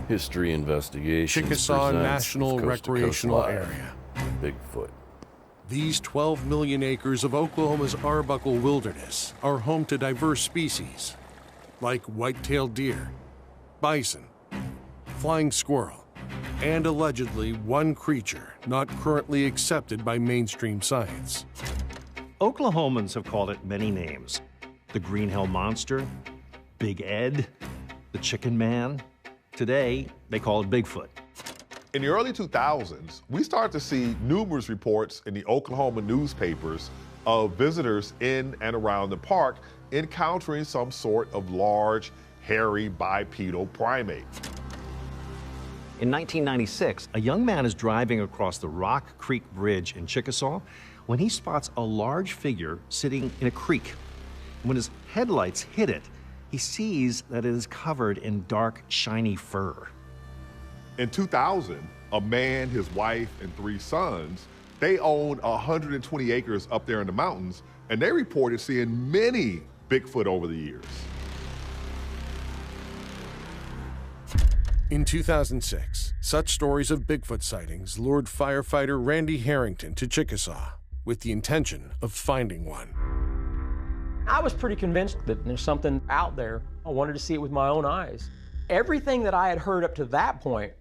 History Investigations Chickasaw presents National Coast to Coast Recreational Live, Area. Bigfoot. These 12 million acres of Oklahoma's Arbuckle Wilderness are home to diverse species like white-tailed deer, bison, flying squirrel, and allegedly one creature not currently accepted by mainstream science. Oklahomans have called it many names. The Green Hill Monster, Big Ed, the Chicken Man. Today, they call it Bigfoot. In the early 2000s, we started to see numerous reports in the Oklahoma newspapers of visitors in and around the park encountering some sort of large, hairy, bipedal primate. In 1996, a young man is driving across the Rock Creek Bridge in Chickasaw when he spots a large figure sitting in a creek. When his headlights hit it, he sees that it is covered in dark, shiny fur. In 2000, a man, his wife, and 3 sons, they owned 120 acres up there in the mountains, and they reported seeing many Bigfoot over the years. In 2006, such stories of Bigfoot sightings lured firefighter Randy Harrington to Chickasaw with the intention of finding one. I was pretty convinced that there's something out there. I wanted to see it with my own eyes. Everything that I had heard up to that point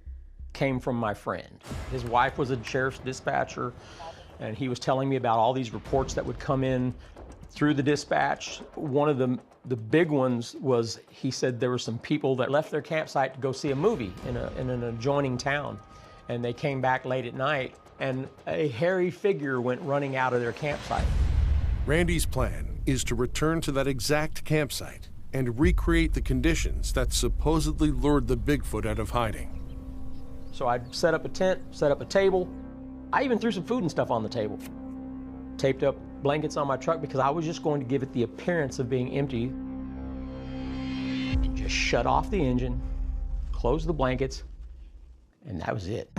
came from my friend. His wife was a sheriff's dispatcher, and he was telling me about all these reports that would come in through the dispatch. One of the big ones was, he said there were some people that left their campsite to go see a movie in an adjoining town, and they came back late at night, and a hairy figure went running out of their campsite. Randy's plan is to return to that exact campsite and recreate the conditions that supposedly lured the Bigfoot out of hiding. So I set up a tent, set up a table. I even threw some food and stuff on the table. Taped up blankets on my truck because I was just going to give it the appearance of being empty. And just shut off the engine, close the blankets, and that was it.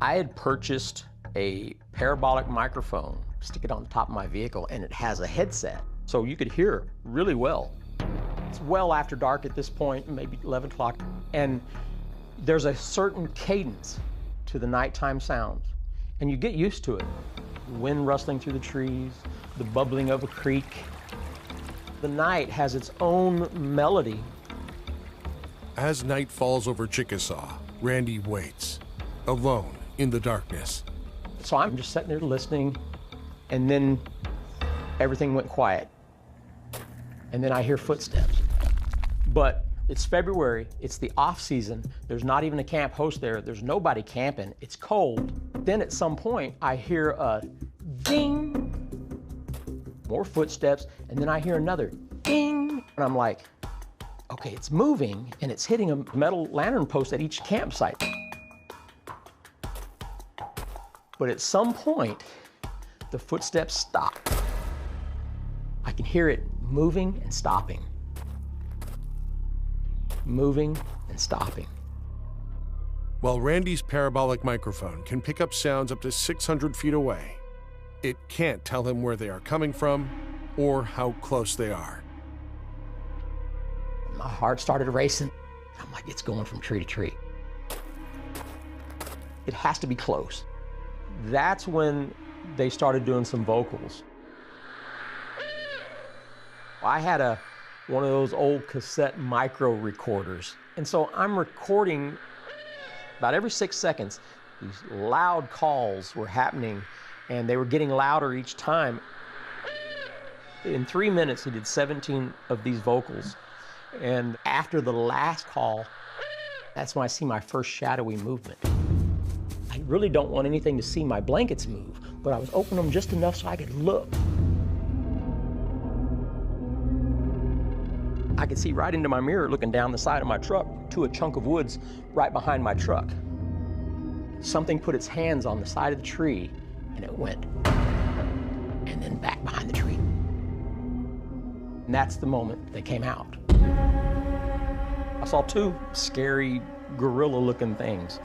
I had purchased a parabolic microphone, stick it on the top of my vehicle, and it has a headset, so you could hear really well. It's well after dark at this point, maybe 11 o'clock, and there's a certain cadence to the nighttime sounds, and you get used to it. The wind rustling through the trees, the bubbling of a creek. The night has its own melody. As night falls over Chickasaw, Randy waits, alone in the darkness. So I'm just sitting there listening, and then everything went quiet. And then I hear footsteps. But it's February, it's the off season, there's not even a camp host there, there's nobody camping, it's cold. Then at some point, I hear a ding, more footsteps, and then I hear another ding, and I'm like, okay, it's moving, and it's hitting a metal lantern post at each campsite. But at some point, the footsteps stop. I can hear it moving and stopping. Moving and stopping. While Randy's parabolic microphone can pick up sounds up to 600 feet away, it can't tell him where they are coming from or how close they are. My heart started racing. I'm like, it's going from tree to tree. It has to be close. That's when they started doing some vocals. I had one of those old cassette micro recorders. And so I'm recording about every 6 seconds. These loud calls were happening, and they were getting louder each time. In 3 minutes, he did 17 of these vocals. And after the last call, that's when I see my first shadowy movement. I really don't want anything to see my blankets move, but I was opening them just enough so I could look. I could see right into my mirror looking down the side of my truck to a chunk of woods right behind my truck. Something put its hands on the side of the tree, and it went, and then back behind the tree. And that's the moment they came out. I saw 2 scary gorilla-looking things.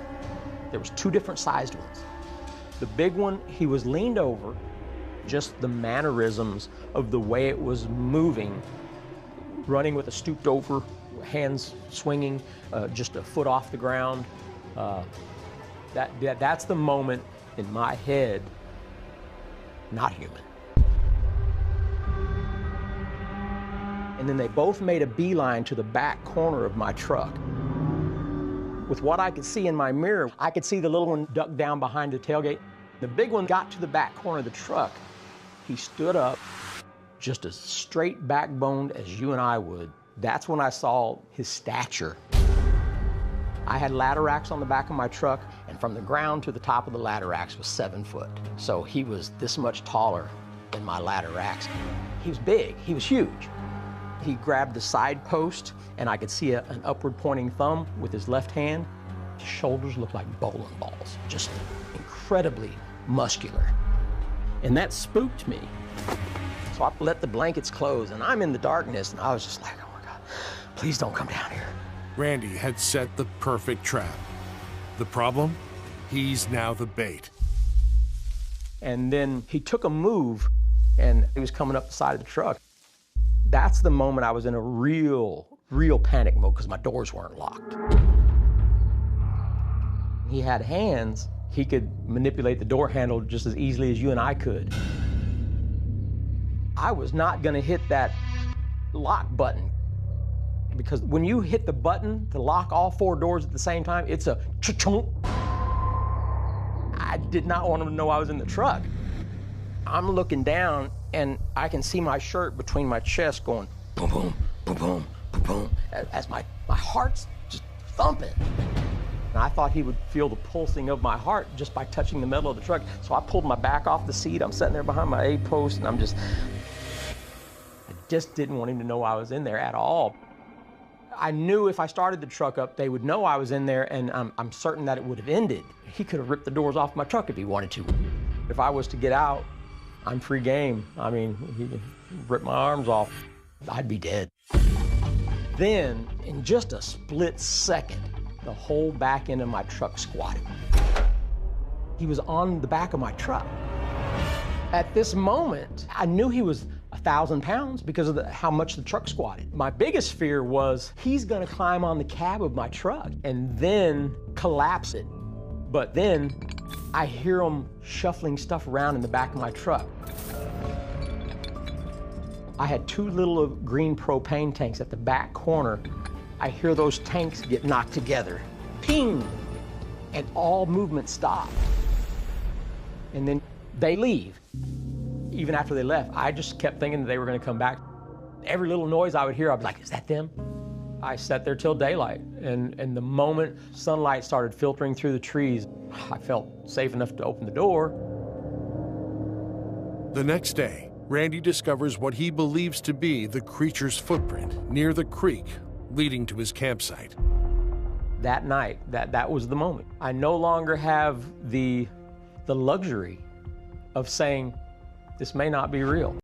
There was 2 different sized ones. The big one, he was leaned over, just the mannerisms of the way it was moving, running with a stooped over hands swinging, just a foot off the ground. That's the moment in my head, not human. And then they both made a beeline to the back corner of my truck. With what I could see in my mirror, I could see the little one duck down behind the tailgate. The big one got to the back corner of the truck. He stood up, just as straight backboned as you and I would. That's when I saw his stature. I had ladder racks on the back of my truck, and from the ground to the top of the ladder racks was 7 foot. So he was this much taller than my ladder racks. He was big, he was huge. He grabbed the side post, and I could see an upward pointing thumb with his left hand. His shoulders looked like bowling balls, just incredibly muscular. And that spooked me. So I let the blankets close, and I'm in the darkness, and I was just like, oh my God, please don't come down here. Randy had set the perfect trap. The problem? He's now the bait. And then he took a move, and he was coming up the side of the truck. That's the moment I was in a real panic mode because my doors weren't locked. He had hands. He could manipulate the door handle just as easily as you and I could. I was not gonna hit that lock button because when you hit the button to lock all 4 doors at the same time, it's a cha-chunk. I did not want him to know I was in the truck. I'm looking down, and I can see my shirt between my chest going boom, boom, boom, boom, boom, boom, as my heart's just thumping. And I thought he would feel the pulsing of my heart just by touching the metal of the truck. So I pulled my back off the seat. I'm sitting there behind my A-post, and I just didn't want him to know I was in there at all. I knew if I started the truck up, they would know I was in there, and I'm certain that it would have ended. He could have ripped the doors off my truck if he wanted to. If I was to get out, I'm free game. I mean, he ripped my arms off, I'd be dead. Then, in just a split second, the whole back end of my truck squatted. He was on the back of my truck. At this moment, I knew he was 1,000 pounds because of how much the truck squatted. My biggest fear was he's gonna climb on the cab of my truck and then collapse it. But then I hear him shuffling stuff around in the back of my truck. I had 2 little green propane tanks at the back corner. I hear those tanks get knocked together. Ping! And all movement stopped. And then they leave. Even after they left, I just kept thinking that they were gonna come back. Every little noise I would hear, I'd be like, is that them? I sat there till daylight, and the moment sunlight started filtering through the trees, I felt safe enough to open the door. The next day, Randy discovers what he believes to be the creature's footprint near the creek leading to his campsite. That night, that was the moment. I no longer have the luxury of saying, this may not be real.